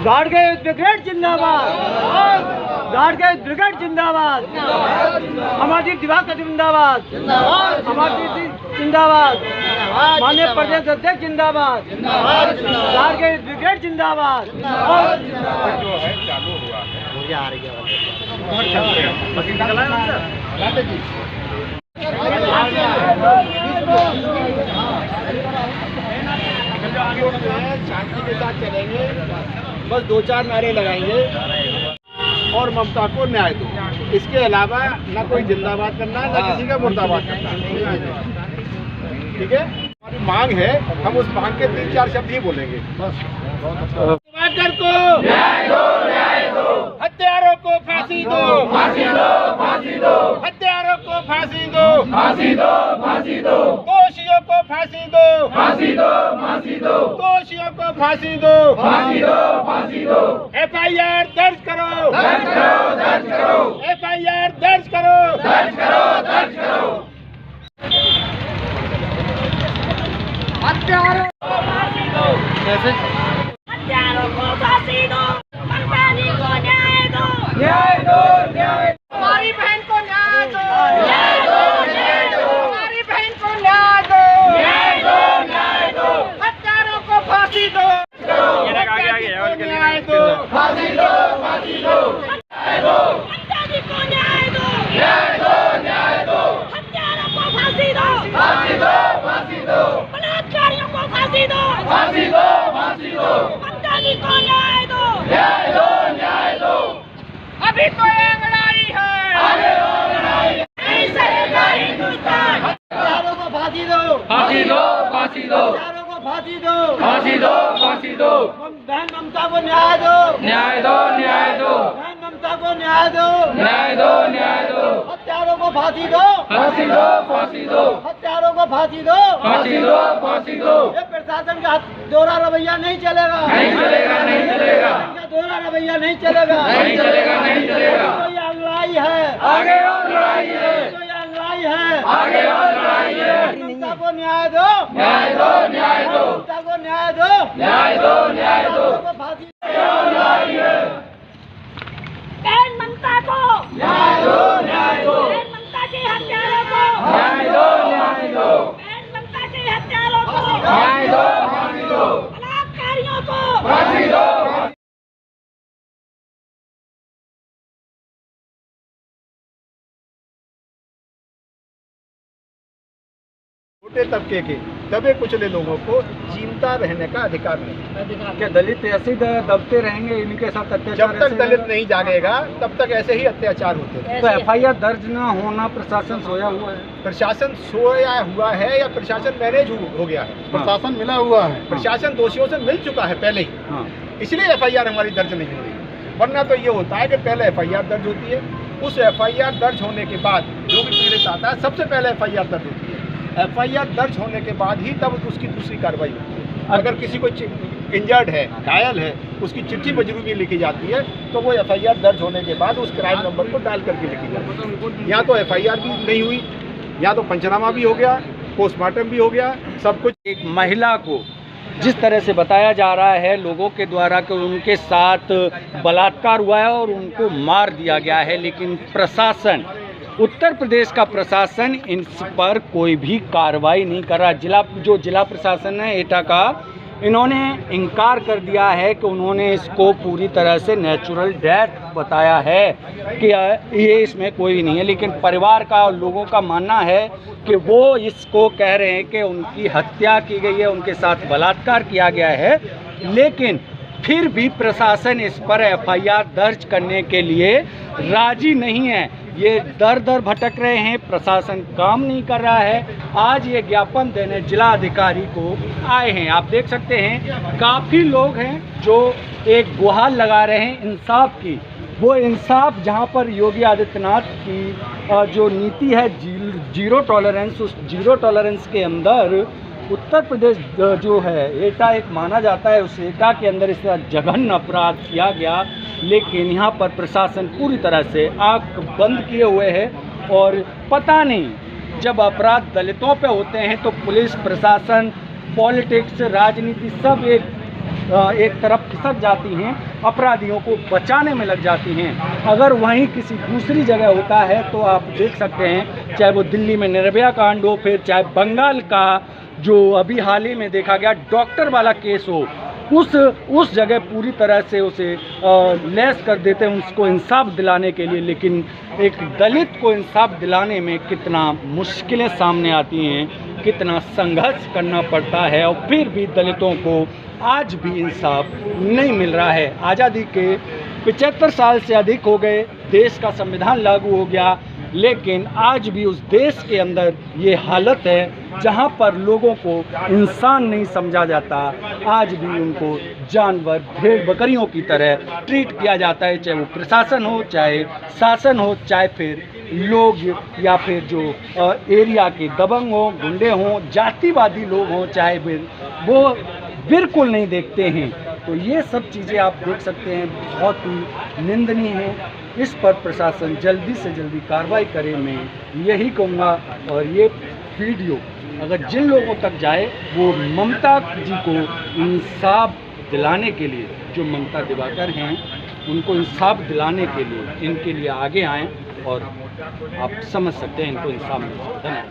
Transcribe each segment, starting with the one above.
Guard के brigade जिंदाबाद, guard के ब्रिगेड जिंदाबाद, अमरजीत दिवाकर जिंदाबाद, अमरजीत जिंदाबाद, माननीय प्रदेश अध्यक्ष जिंदाबाद, गार्ड के ब्रिगेड जिंदाबाद। जो है चालू हुआ है आ रही है शांति के साथ चलेंगे, बस 2-4 नारे लगाएंगे और ममता को न्याय दो। इसके अलावा न कोई जिंदाबाद करना है, न किसी का मुर्दाबाद करना है। ठीक है, हमारी मांग है, हम उस मांग के 3-4 शब्द ही बोलेंगे बस। दिवाकर को न्याय दो, न्याय दो। हत्यारों को फांसी दो, फांसी दो, फांसी दो। हत्यारों को फांसी दो, फांसी दो, फांसी दो। दोषियों को फांसी दो, फांसी दो, फांसी दो। दोषियों को फांसी दो, फांसी दो, फांसी दो। FIR दर्ज करो, दर्ज करो, दर्ज करो। FIR दर्ज करो, दर्ज करो, दर्ज करो। हत्यारों को फांसी दो, कैसे? हत्यारों को फांसी दो, मनमानी को न्याय दो, न्याय दो, न्याय दो। हमारी बहन को न्याय दो, न्याय दो, न्याय दो। हमारी बहन को न्याय दो, न्याय दो, न्याय दो। हत्यारों को फांसी दो, न्याय दो, फांसी दो, फांसी दो। न्याय दो, हत्यारी को न्याय दो, न्याय दो, न्याय दो। हत्यारों को फांसी दो, फांसी दो, फांसी दो। बलात्कारियों को फांसी दो, फांसी दो, फांसी दो। हत्यारी को न्याय दो, न्याय दो, न्याय दो। अभी तो ये लड़ाई है, आगे और लड़ाई। नहीं सहेगा हिंदुस्तान। हत्यारों को फांसी दो, फांसी दो, फांसी दो। हत्यारों को फांसी दो, फांसी दो, फांसी दो। बहन ममता को न्याय दो, न्याय दो, न्याय दो। बहन ममता को न्याय दो, न्याय दो, न्याय दो। हत्यारों को फांसी दो, फांसी दो, फांसी दो। हत्यारों को फांसी दो। फांसी दो, फांसी दो। ये प्रशासन का दोहरा रवैया नहीं चलेगा, नहीं चलेगा, नहीं चलेगा। इनका दोहरा रवैया नहीं चलेगा, नहीं चलेगा, नहीं चलेगा। तो ये लड़ाई है, आगे और लड़ाई है, तो ये लड़ाई है। आगे और लड़ाई है। ममता को न्याय दो, न्याय दो, न्याय दो। ममता को न्याय दो, न्याय दो, न्याय दो। हत्यारों को फांसी लड़ाई है। बहन ममता को न्याय दो, न्याय दो। बहन ममता के हत्यारों को, न्याय दो, न्याय दो। बहन ममता के हत्यारों को, न्याय दो, फांसी दो। बलात्कारियों को, फांसी दो। छोटे तबके के दबे कुचले लोगों को जीता रहने का अधिकार नहीं। क्या दलित ऐसे दबते रहेंगे, इनके साथ अत्याचार? जब तक दलित नहीं जागेगा तब तक ऐसे ही अत्याचार होते हैं। तो FIR दर्ज न होना प्रशासन सोया हुआ है? प्रशासन सोया हुआ है या प्रशासन मैनेज हो गया है? प्रशासन मिला हुआ है, प्रशासन दोषियों से मिल चुका है पहले ही, इसलिए FIR हमारी दर्ज नहीं हो रही। वरना तो ये होता है कि पहले FIR दर्ज होती है, उस FIR दर्ज होने के बाद जो भी पीड़ित आता है सबसे पहले FIR दर्ज होती है। FIR दर्ज होने के बाद ही तब उसकी दूसरी कार्रवाई होती है। अगर किसी को इंजर्ड है, घायल है, उसकी चिट्ठी मजरूरी लिखी जाती है तो वो FIR दर्ज होने के बाद उस क्राइम नंबर को डाल करके लिखी जाती है। यहाँ तो FIR भी नहीं हुई, यहाँ तो पंचनामा भी हो गया, पोस्टमार्टम भी हो गया, सब कुछ। एक महिला को जिस तरह से बताया जा रहा है लोगों के द्वारा कि उनके साथ बलात्कार हुआ है और उनको मार दिया गया है, लेकिन प्रशासन, उत्तर प्रदेश का प्रशासन इन पर कोई भी कार्रवाई नहीं कर रहा। जिला प्रशासन है एटा का, इन्होंने इनकार कर दिया है कि उन्होंने इसको पूरी तरह से नेचुरल डेथ बताया है कि ये इसमें कोई नहीं है, लेकिन परिवार का और लोगों का मानना है कि वो इसको कह रहे हैं कि उनकी हत्या की गई है, उनके साथ बलात्कार किया गया है, लेकिन फिर भी प्रशासन इस पर FIR दर्ज करने के लिए राजी नहीं है। ये दर दर भटक रहे हैं, प्रशासन काम नहीं कर रहा है। आज ये ज्ञापन देने जिला अधिकारी को आए हैं। आप देख सकते हैं काफ़ी लोग हैं जो एक गुहार लगा रहे हैं इंसाफ की। वो इंसाफ जहां पर योगी आदित्यनाथ की जो नीति है जीरो टॉलरेंस, उस जीरो टॉलरेंस के अंदर उत्तर प्रदेश जो है एटा एक माना जाता है, उस एटा के अंदर इस जघन्य अपराध किया गया, लेकिन यहाँ पर प्रशासन पूरी तरह से आंख बंद किए हुए है। और पता नहीं, जब अपराध दलितों पे होते हैं तो पुलिस प्रशासन, पॉलिटिक्स, राजनीति सब एक एक तरफ खिसक जाती हैं, अपराधियों को बचाने में लग जाती हैं। अगर वहीं किसी दूसरी जगह होता है तो आप देख सकते हैं, चाहे वो दिल्ली में निर्भया कांड हो, फिर चाहे बंगाल का जो अभी हाल ही में देखा गया डॉक्टर वाला केस हो, उस जगह पूरी तरह से उसे लैस कर देते हैं उसको इंसाफ दिलाने के लिए। लेकिन एक दलित को इंसाफ दिलाने में कितना मुश्किलें सामने आती हैं, कितना संघर्ष करना पड़ता है, और फिर भी दलितों को आज भी इंसाफ नहीं मिल रहा है। आज़ादी के 75 साल से अधिक हो गए, देश का संविधान लागू हो गया, लेकिन आज भी उस देश के अंदर ये हालत है जहाँ पर लोगों को इंसान नहीं समझा जाता। आज भी उनको जानवर, भेड़ बकरियों की तरह ट्रीट किया जाता है, चाहे वो प्रशासन हो, चाहे शासन हो, चाहे फिर लोग या फिर जो एरिया के दबंग हो, गुंडे हों, जातिवादी लोग हों, चाहे फिर वो बिल्कुल नहीं देखते हैं। तो ये सब चीज़ें आप देख सकते हैं, बहुत ही निंदनीय है। इस पर प्रशासन जल्दी से जल्दी कार्रवाई करे, मैं यही कहूँगा। और ये वीडियो अगर जिन लोगों तक जाए, वो ममता जी को इंसाफ दिलाने के लिए, जो ममता दिवाकर हैं, उनको इंसाफ दिलाने के लिए इनके लिए आगे आएँ, और आप समझ सकते हैं इनको इंसाफ मिल सकता है।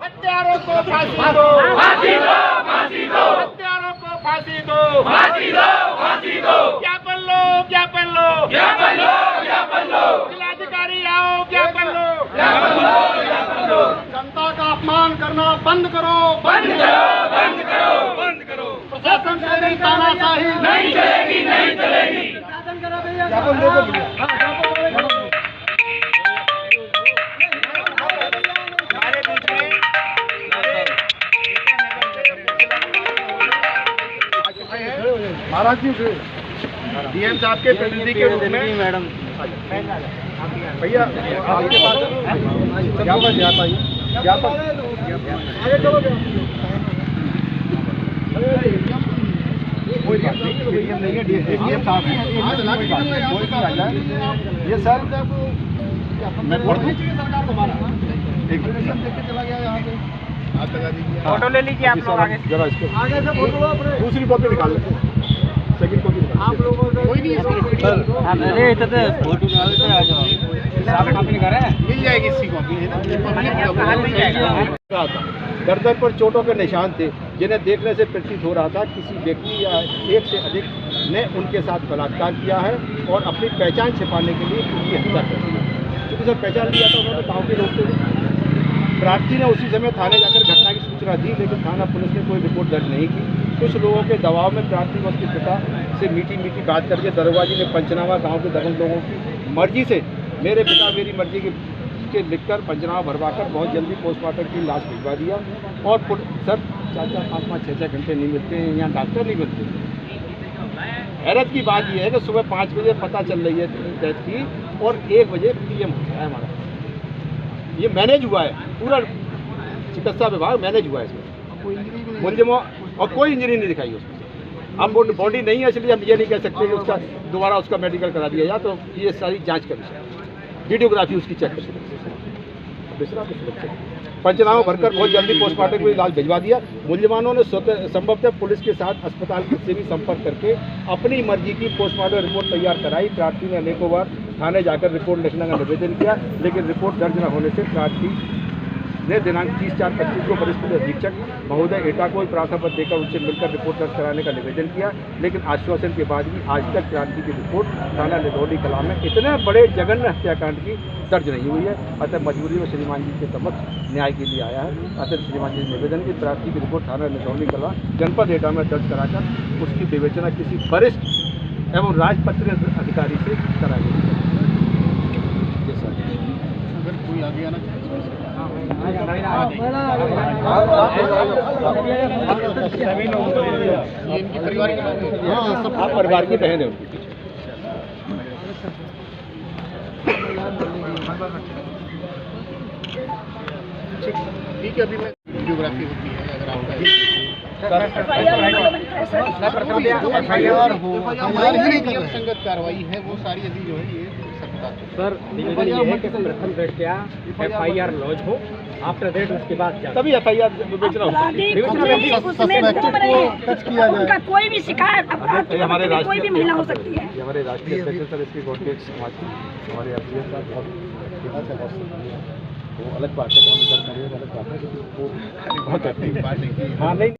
हत्यारों को फांसी दो, फांसी दो, फांसी दो, हत्यारों को फांसी दो, फांसी दो, फांसी दो, ज्ञापन लो, ज्ञापन लो, ज्ञापन लो, ज्ञापन लो, जिलाधिकारी आओ, ज्ञापन लो, ज्ञापन लो, ज्ञापन लो, जनता का अपमान करना बंद करो, बंद करो, बंद करो, बंद करो, प्रशासन से तानाशाही नहीं चलेगी, नहीं चलेगी, ज्ञापन दे दो भैया। महाराज जी डीएम साहब के प्रतिनिधि के रूप में मैडम भैया आपके पास ज्ञापन ज्ञापन कोई बात नहीं है, डीएम साहब ये सर मैं पढ़ दूँ फोटो ले लीजिए आप लोग आगे, जरा इसको आगे से फोटो दूसरी कॉपी निकाल लेते हैं, सेकंड कॉपी आप लोगों को कोई नहीं अरे इधर फोटो निकाल लेते आ जाओ, साफ कॉपी निकाल रहे हैं, मिल जाएगी इसी कॉपी है ना। गर्दन पर चोटों के निशान थे, जिन्हें देखने से प्रतीत हो रहा था किसी व्यक्ति या एक से अधिक ने उनके साथ बलात्कार किया है और अपनी पहचान छिपाने के लिए उनकी हत्या कर दी। क्योंकि सर पहचान दिया था उन्होंने गाँव के लोग थे। प्रार्थी ने उसी समय थाने जाकर घटना की सूचना दी, लेकिन थाना पुलिस ने कोई रिपोर्ट दर्ज नहीं की। कुछ लोगों के दबाव में प्रार्थी व उसके पिता से मीठी मीठी बात करके दरोगा जी ने पंचनामा गांव के दबंग लोगों की मर्जी से मेरे पिता मेरी मर्जी के लिखकर पंचनामा भरवाकर बहुत जल्दी पोस्टमार्टम की लाश भिजवा दिया। और सर 4-4, 5-5, 6-6 घंटे नहीं मिलते हैं, यहाँ डॉक्टर नहीं मिलते। हैरत की बात यह है कि सुबह 5 बजे पता चल रही है डेथ की और 1 बजे PM होता है हमारा। ये मैनेज हुआ है, पूरा चिकित्सा विभाग मैनेज हुआ है इसमें, मुलजिमों और कोई इंजरी नहीं दिखाई उसमें। अब बॉडी नहीं है, इसलिए हम ये नहीं कह सकते कि उसका दोबारा उसका मेडिकल करा दिया जाए। तो ये सारी जांच कर वीडियोग्राफी उसकी चेक कर पंचनामा भरकर बहुत जल्दी पोस्टमार्टम के लिए लाश भिजवा दिया। मुलजिमानों ने संभवतः पुलिस के साथ अस्पताल से भी संपर्क करके अपनी मर्जी की पोस्टमार्टम रिपोर्ट तैयार कराई। प्रार्थी ने अनेकों बार थाने जाकर रिपोर्ट लिखने का निवेदन किया, लेकिन रिपोर्ट दर्ज न होने से प्रार्थी ने दिनांक 30/4/25 को वरिष्ठ पुलिस अधीक्षक महोदय एटा को प्रार्थना पत्र देकर उनसे मिलकर रिपोर्ट दर्ज कराने का निवेदन किया, लेकिन आश्वासन के बाद भी आज तक क्रांति की रिपोर्ट थाना लिधौली कला में इतने बड़े जघन्य हत्याकांड की दर्ज नहीं हुई है। अतः मजबूरी में श्रीमान जी के समक्ष न्याय के लिए आया है। अतः श्रीमान जी निवेदन की प्रार्थी की रिपोर्ट थाना लिधौली कला जनपद एटा में दर्ज कराकर उसकी विवेचना किसी वरिष्ठ एवं राजपत्रित अधिकारी से कराई गई। कोई आ गया ना इनकी परिवार के लोग, हाँ सब परिवार की बहन है उनकी। ठीक है, अभी मैं वीडियोग्राफी होती है अगर आपका संगत कार्रवाई है वो सारी यदि जो है ये सर निवेदन ये है कि प्रथम दृष्टया FIR लॉन्च हो, आफ्टर दैट उसके बाद क्या तभी FIR विवेचना होगी। अपराधी उसमें घूम रहे हैं, उनका कोई भी शिकायत अपराध के वक्त में कोई भी महिला हो सकती है। हमारे राष्ट्रीय अध्यक्ष सर इसकी कॉन्टेक्ट समाज हमारे FDS का बहुत वो अलग बात है, हम इधर अलग बात है, वो बहुत हाँ नहीं